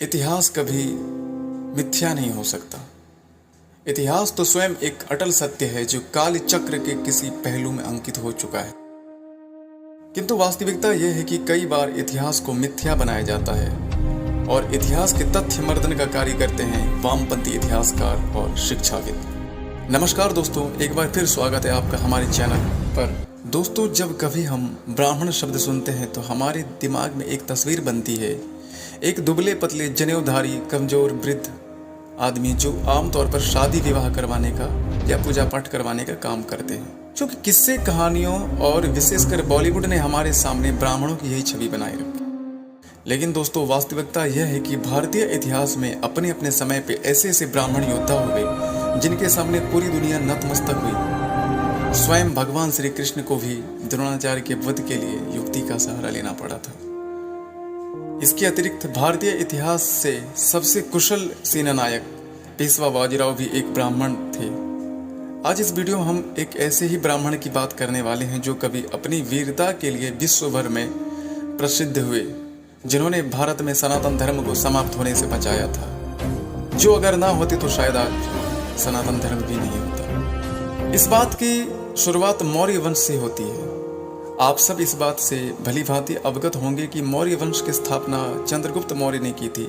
इतिहास कभी मिथ्या नहीं हो सकता। इतिहास तो स्वयं एक अटल सत्य है जो काल चक्र के किसी पहलू में अंकित हो चुका है। किंतु वास्तविकता यह है कि कई बार इतिहास को मिथ्या बनाया जाता है और इतिहास के तथ्य मर्दन का कार्य करते हैं वामपंथी इतिहासकार और शिक्षाविद। नमस्कार दोस्तों, एक बार फिर स्वागत है आपका हमारे चैनल पर। दोस्तों, जब कभी हम ब्राह्मण शब्द सुनते हैं तो हमारे दिमाग में एक तस्वीर बनती है, एक दुबले पतले जनेऊधारी कमजोर वृद्ध आदमी जो आमतौर पर शादी विवाह करवाने का या पूजा पाठ करवाने का काम करते हैं। क्योंकि किस्से कहानियों और विशेषकर बॉलीवुड ने हमारे सामने ब्राह्मणों की यही छवि बनाए रखी। लेकिन दोस्तों, वास्तविकता यह है कि भारतीय इतिहास में अपने अपने समय पे ऐसे ऐसे ब्राह्मण योद्धा हुए जिनके सामने पूरी दुनिया नतमस्तक हुई। स्वयं भगवान श्री कृष्ण को भी द्रोणाचार्य के वध के लिए युक्ति का सहारा लेना पड़ा था। इसके अतिरिक्त भारतीय इतिहास से सबसे कुशल सेनानायक पेशवा बाजीराव भी एक ब्राह्मण थे। आज इस वीडियो में हम एक ऐसे ही ब्राह्मण की बात करने वाले हैं जो कभी अपनी वीरता के लिए विश्व भर में प्रसिद्ध हुए, जिन्होंने भारत में सनातन धर्म को समाप्त होने से बचाया था, जो अगर ना होते तो शायद आज सनातन धर्म भी नहीं होता। इस बात की शुरुआत मौर्य वंश से होती है। आप सब इस बात से भली भांति अवगत होंगे कि मौर्य वंश की स्थापना चंद्रगुप्त मौर्य ने की थी।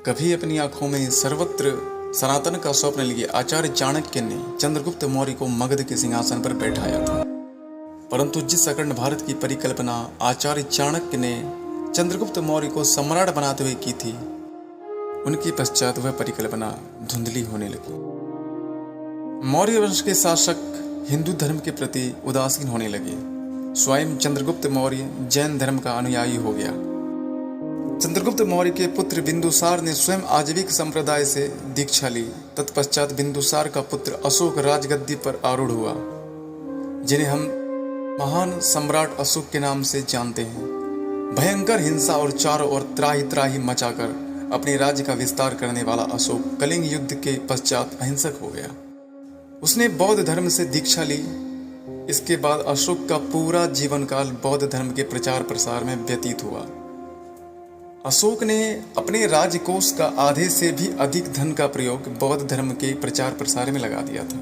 कभी अपनी आंखों में सर्वत्र सनातन का स्वप्न लिए आचार्य चाणक्य ने चंद्रगुप्त मौर्य को मगध के सिंहासन पर बैठाया था। परंतु जिस अखंड भारत की परिकल्पना आचार्य चाणक्य ने चंद्रगुप्त मौर्य को सम्राट बनाते हुए की थी, उनके पश्चात वह परिकल्पना धुंधली होने लगी। मौर्य वंश के शासक हिंदू धर्म के प्रति उदासीन होने लगे। स्वयं चंद्रगुप्त मौर्य जैन धर्म का अनुयायी हो गया। चंद्रगुप्त मौर्य के पुत्र बिंदुसार ने स्वयं आजीविक संप्रदाय से दीक्षा ली। तत्पश्चात बिंदुसार का पुत्र अशोक राजगद्दी पर आरूढ़ हुआ, जिन्हें हम महान सम्राट अशोक के नाम से जानते हैं। भयंकर हिंसा और चारों ओर त्राही त्राही मचाकर अपने राज्य का विस्तार करने वाला अशोक कलिंग युद्ध के पश्चात अहिंसक हो गया। उसने बौद्ध धर्म से दीक्षा ली। इसके बाद अशोक का पूरा जीवन काल बौद्ध धर्म के प्रचार प्रसार में व्यतीत हुआ। अशोक ने अपने राजकोष का आधे से भी अधिक धन का प्रयोग बौद्ध धर्म के प्रचार प्रसार में लगा दिया था।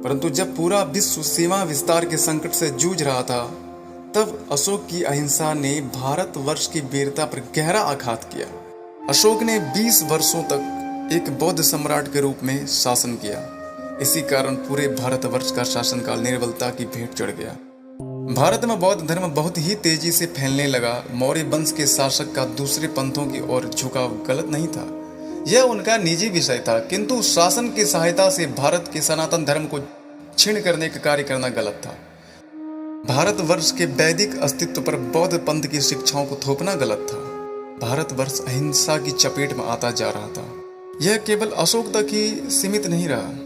परंतु जब पूरा विश्व सीमा विस्तार के संकट से जूझ रहा था, तब अशोक की अहिंसा ने भारतवर्ष की वीरता पर गहरा आघात किया। अशोक ने 20 वर्षों तक एक बौद्ध सम्राट के रूप में शासन किया। इसी कारण पूरे भारतवर्ष का शासनकाल निर्बलता की भेंट चढ़ गया। भारत में बौद्ध धर्म बहुत ही तेजी से फैलने लगा। मौर्य वंश के शासक का दूसरे पंथों की ओर झुकाव गलत नहीं था, यह उनका निजी विषय था, किंतु शासन की सहायता से भारत के सनातन धर्म को छीन करने का कार्य करना गलत था। भारतवर्ष के वैदिक अस्तित्व पर बौद्ध पंथ की शिक्षाओं को थोपना गलत था। भारतवर्ष अहिंसा की चपेट में आता जा रहा था। यह केवल अशोक तक ही सीमित नहीं रहा,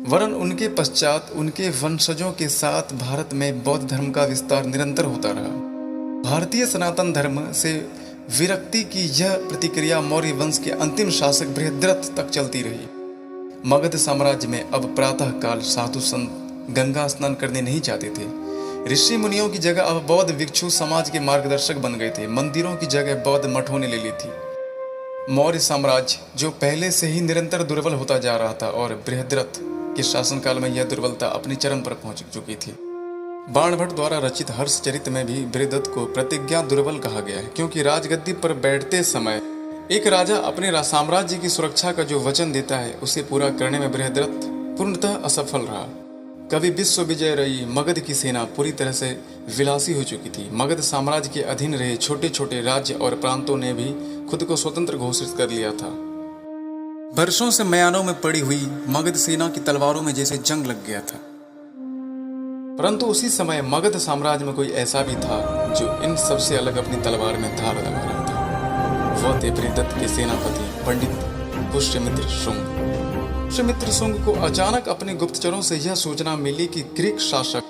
वरन उनके पश्चात उनके वंशजों के साथ भारत में बौद्ध धर्म का विस्तार निरंतर होता रहा। भारतीय सनातन धर्म से विरक्ति की यह प्रतिक्रिया मौर्य वंश के अंतिम शासक बृहद्रथ तक चलती रही। मगध साम्राज्य में अब प्रातः काल साधु संत गंगा स्नान करने नहीं जाते थे। ऋषि मुनियों की जगह अब बौद्ध भिक्षु समाज के मार्गदर्शक बन गए थे। मंदिरों की जगह बौद्ध मठों ने ले ली थी। मौर्य साम्राज्य जो पहले से ही निरंतर दुर्बल होता जा रहा था, और बृहद्रथ के शासनकाल में यह दुर्बलता अपने चरम पर पहुंच चुकी थी। बाणभट्ट द्वारा रचित हर्षचरित में भी बृहद्रथ को प्रतिज्ञा दुर्बल कहा गया है, क्योंकि राजगद्दी पर बैठते समय एक राजा अपने साम्राज्य की सुरक्षा का जो वचन देता है, उसे पूरा करने में बृहद्रथ पूर्णतः असफल रहा। कभी विश्व विजय रही मगध की सेना पूरी तरह से विलासी हो चुकी थी। मगध साम्राज्य के अधीन रहे छोटे छोटे राज्य और प्रांतों ने भी खुद को स्वतंत्र घोषित कर लिया था। वर्षों से मैदानों में पड़ी हुई मगध सेना की तलवारों में जैसे जंग लग गया था। परंतु उसी समय मगध साम्राज्य में कोई ऐसा भी था जो इन सबसे अलग अपनी तलवार में धार लगा रहा था। वह थे बृहद्रथ के सेनापति पंडित पुष्यमित्र शुंग। पुष्यमित्र शुंग को अचानक अपने गुप्तचरों से यह सूचना मिली कि ग्रीक शासक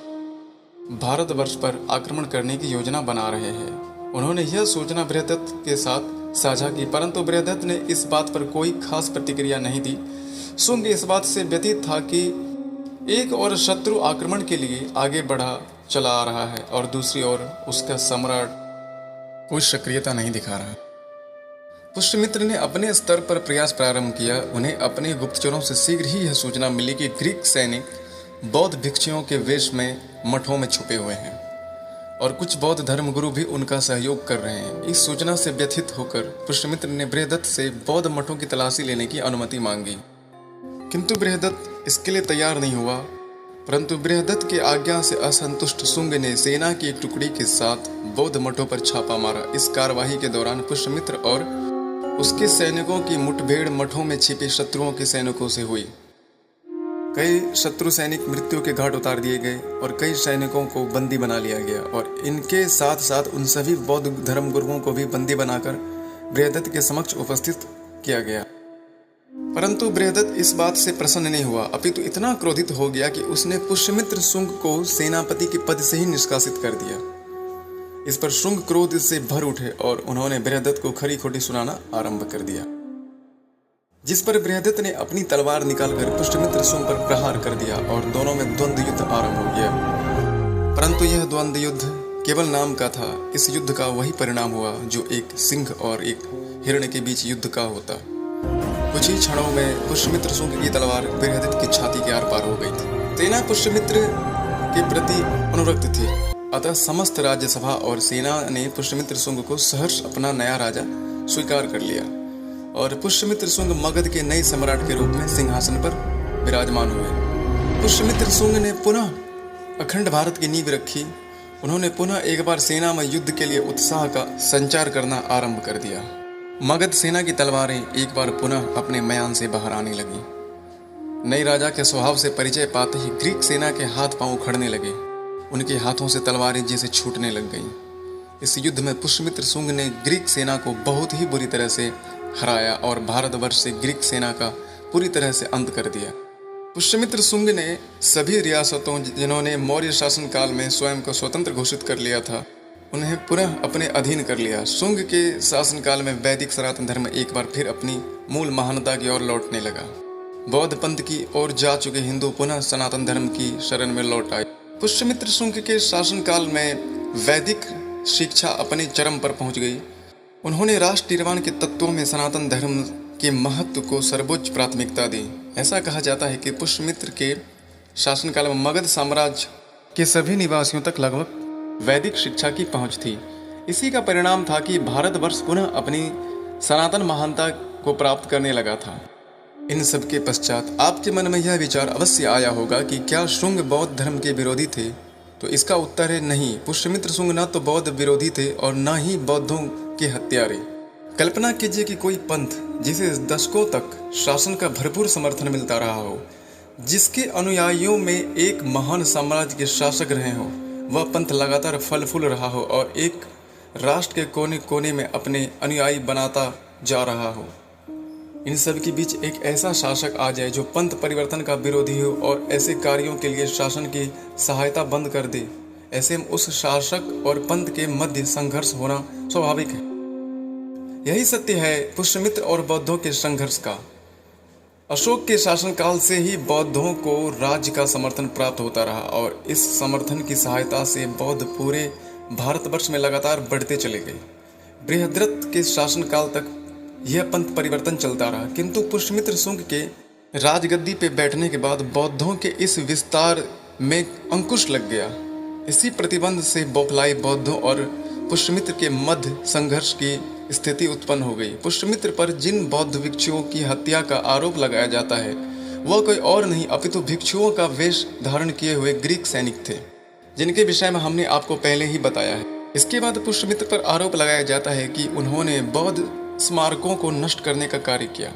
भारतवर्ष पर आक्रमण करने की योजना बना रहे हैं। उन्होंने यह सूचना बृहद्रथ के साथ साझा की, परंतु बृहद्रथ ने इस बात पर कोई खास प्रतिक्रिया नहीं दी। शुंग इस बात से व्यतीत था कि एक और शत्रु आक्रमण के लिए आगे बढ़ा चला आ रहा है और दूसरी ओर उसका सम्राट कोई सक्रियता नहीं दिखा रहा। पुष्यमित्र ने अपने स्तर पर प्रयास प्रारंभ किया। उन्हें अपने गुप्तचरों से शीघ्र ही यह सूचना मिली कि ग्रीक सैनिक बौद्ध भिक्षुओं के वेश में मठों में छुपे हुए हैं और कुछ बौद्ध धर्मगुरु भी उनका सहयोग कर रहे हैं। इस सूचना से व्यथित होकर पुष्यमित्र ने बृहदत्त से बौद्ध मठों की तलाशी लेने की अनुमति मांगी, किंतु बृहदत्त इसके लिए तैयार नहीं हुआ। परंतु बृहदत्त की आज्ञा से असंतुष्ट शुंग ने सेना की एक टुकड़ी के साथ बौद्ध मठों पर छापा मारा। इस कार्यवाही के दौरान पुष्यमित्र और उसके सैनिकों की मुठभेड़ मठों में छिपे शत्रुओं के सैनिकों से हुई। कई शत्रु सैनिक मृत्यु के घाट उतार दिए गए और कई सैनिकों को बंदी बना लिया गया और इनके साथ साथ उन सभी बौद्ध धर्मगुरुओं को भी बंदी बनाकर बृहदत्त के समक्ष उपस्थित किया गया। परंतु बृहदत्त इस बात से प्रसन्न नहीं हुआ, अपितु इतना क्रोधित हो गया कि उसने पुष्यमित्र शुंग को सेनापति के पद से ही निष्कासित कर दिया। इस पर शुंग क्रोध से भर उठे और उन्होंने बृहदत्त को खरी खोटी सुनाना आरंभ कर दिया, जिस पर बृहदत्त ने अपनी तलवार निकालकर पुष्यमित्र शुंग पर प्रहार कर दिया और दोनों में द्वंद्व युद्ध आरंभ हो गया। परंतु यह द्वंद्व युद्ध केवल नाम का था। इस युद्ध का वही परिणाम हुआ जो एक सिंह और एक हिरण के बीच युद्ध का होता। कुछ ही क्षणों में पुष्यमित्र शुंग की तलवार बृहदत्त की छाती के आर पार हो गई थी। सेना पुष्यमित्र के प्रति अनुरक्त थी, अतः समस्त राज्यसभा और सेना ने पुष्यमित्र शुंग को सहर्ष अपना नया राजा स्वीकार कर लिया और पुष्यमित्र शुंग मगध के नए सम्राट के रूप में सिंहासन पर विराजमान हुए। पुष्यमित्र शुंग ने पुनः अखंड भारत की नींव रखी। उन्होंने पुनः एक बार सेना में युद्ध के लिए उत्साह का संचार करना आरंभ कर दिया। मगध सेना की तलवारें एक बार पुनः अपने मयान से बाहर आने लगी। नए राजा के स्वभाव से परिचय पाते ही ग्रीक सेना के हाथ पांव उखड़ने लगे। उनके हाथों से तलवारें जैसे छूटने लग गईं। इस युद्ध में पुष्यमित्र शुंग ने ग्रीक सेना को बहुत ही बुरी तरह से हराया और भारतवर्ष से ग्रीक सेना का पूरी तरह से अंत कर दिया। पुष्यमित्र शुंग ने सभी रियासतों जिन्होंने मौर्य शासन काल में स्वयं को स्वतंत्र घोषित कर लिया था, उन्हें पुनः अपने अधीन कर लिया। शुंग के शासनकाल में वैदिक सनातन धर्म एक बार फिर अपनी मूल महानता की ओर लौटने लगा। बौद्ध पंथ की ओर जा चुके हिंदू पुनः सनातन धर्म की शरण में लौट आए। पुष्यमित्र शुंग के शासनकाल में वैदिक शिक्षा अपने चरम पर पहुंच गई। उन्होंने राष्ट्र निर्माण के तत्वों में सनातन धर्म के महत्व को सर्वोच्च प्राथमिकता दी। ऐसा कहा जाता है कि पुष्यमित्र के शासनकाल में मगध साम्राज्य के सभी निवासियों तक लगभग वैदिक शिक्षा की पहुंच थी। इसी का परिणाम था कि भारतवर्ष पुनः अपनी सनातन महानता को प्राप्त करने लगा था। इन सब के पश्चात आपके मन में यह विचार अवश्य आया होगा कि क्या शुंग बौद्ध धर्म के विरोधी थे? तो इसका उत्तर है नहीं। पुष्यमित्र शुंग न तो बौद्ध विरोधी थे और न ही बौद्धों के हत्यारे। कल्पना कीजिए कि कोई पंथ जिसे दशकों तक शासन का भरपूर समर्थन मिलता रहा हो, जिसके अनुयायियों में एक महान साम्राज्य के शासक रहे हों, वह पंथ लगातार फल फूल रहा हो और एक राष्ट्र के कोने कोने में अपने अनुयायी बनाता जा रहा हो। इन सब के बीच एक ऐसा शासक आ जाए जो पंथ परिवर्तन का विरोधी हो और ऐसे कार्यों के लिए शासन की सहायता बंद कर दे। ऐसे में उस शासक और पंथ के मध्य संघर्ष होना स्वाभाविक है। यही सत्य है पुष्यमित्र और बौद्धों के संघर्ष का। अशोक के शासनकाल से ही बौद्धों को राज्य का समर्थन प्राप्त होता रहा और इस समर्थन की सहायता से बौद्ध पूरे भारतवर्ष में लगातार बढ़ते चले गए। बृहद्रथ के शासनकाल तक यह पंथ परिवर्तन चलता रहा, किंतु पुष्यमित्र शुंग के राजगद्दी पे बैठने के बाद बौद्धों के इस विस्तार में अंकुश लग गया। इसी प्रतिबंध से बौखलाए बौद्धों और पुष्यमित्र के मध्य संघर्ष की स्थिति उत्पन्न हो गई। पुष्यमित्र पर जिन बौद्ध भिक्षुओं की हत्या का आरोप लगाया जाता है वह कोई और नहीं अपितु भिक्षुओं का वेश धारण किए हुए ग्रीक सैनिक थे, जिनके विषय में हमने आपको पहले ही बताया है। इसके बाद पुष्यमित्र पर आरोप लगाया जाता है कि उन्होंने बौद्ध स्मारकों को नष्ट करने का कार्य किया।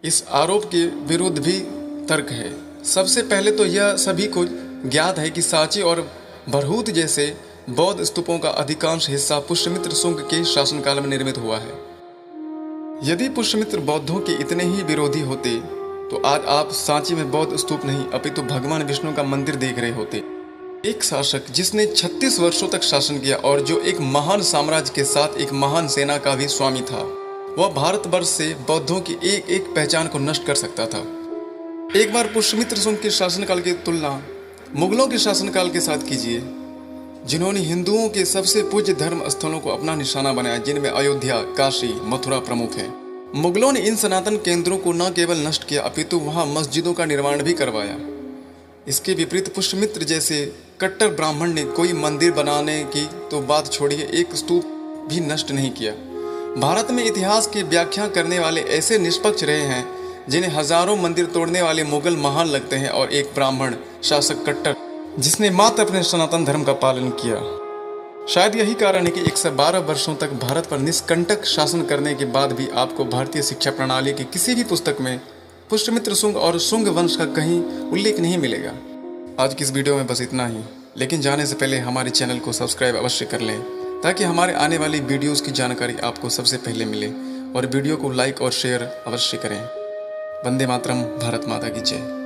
इस आरोप के विरुद्ध भी तर्क है। सबसे पहले तो यह सभी को ज्ञात है कि सांची और भरहूत जैसे बौद्ध स्तूपों का अधिकांश हिस्सा पुष्यमित्र शुंग के शासनकाल में निर्मित हुआ है। यदि पुष्यमित्र बौद्धों के इतने ही विरोधी होते तो आज आप सांची में बौद्ध स्तूप नहीं अपितु भगवान विष्णु का मंदिर देख रहे होते। एक शासक जिसने 36 वर्षों तक शासन किया और जो एक महान साम्राज्य के साथ एक महान सेना का भी स्वामी था, वह भारतवर्ष से बौद्धों की एक एक पहचान को नष्ट कर सकता था। एक बार पुष्यमित्र शुंग के शासनकाल की तुलना मुगलों के शासनकाल के साथ कीजिए। जिन्होंने हिंदुओं के सबसे पूज्य धर्म स्थलों को अपना निशाना बनाया, जिनमें अयोध्या, काशी, मथुरा प्रमुख है। मुगलों ने इन सनातन केंद्रों को न केवल नष्ट किया अपितु वहां मस्जिदों का निर्माण भी करवाया। इसके विपरीत पुष्यमित्र जैसे कट्टर ब्राह्मण ने कोई मंदिर बनाने की तो बात छोड़िए, एक स्तूप भी नष्ट नहीं किया। भारत में इतिहास की व्याख्या करने वाले ऐसे निष्पक्ष रहे हैं जिन्हें हजारों मंदिर तोड़ने वाले मुगल महान लगते हैं, और एक ब्राह्मण शासक कट्टर जिसने मात्र अपने सनातन धर्म का पालन किया। शायद यही कारण है कि 112 वर्षों तक भारत पर निष्कंटक शासन करने के बाद भी आपको भारतीय शिक्षा प्रणाली की किसी भी पुस्तक में पुष्यमित्र शुंग और शुंग वंश का कहीं उल्लेख नहीं मिलेगा। आज की इस वीडियो में बस इतना ही, लेकिन जाने से पहले हमारे चैनल को सब्सक्राइब अवश्य कर लें ताकि हमारे आने वाली वीडियोस की जानकारी आपको सबसे पहले मिले, और वीडियो को लाइक और शेयर अवश्य करें। वंदे मातरम, भारत माता की जय।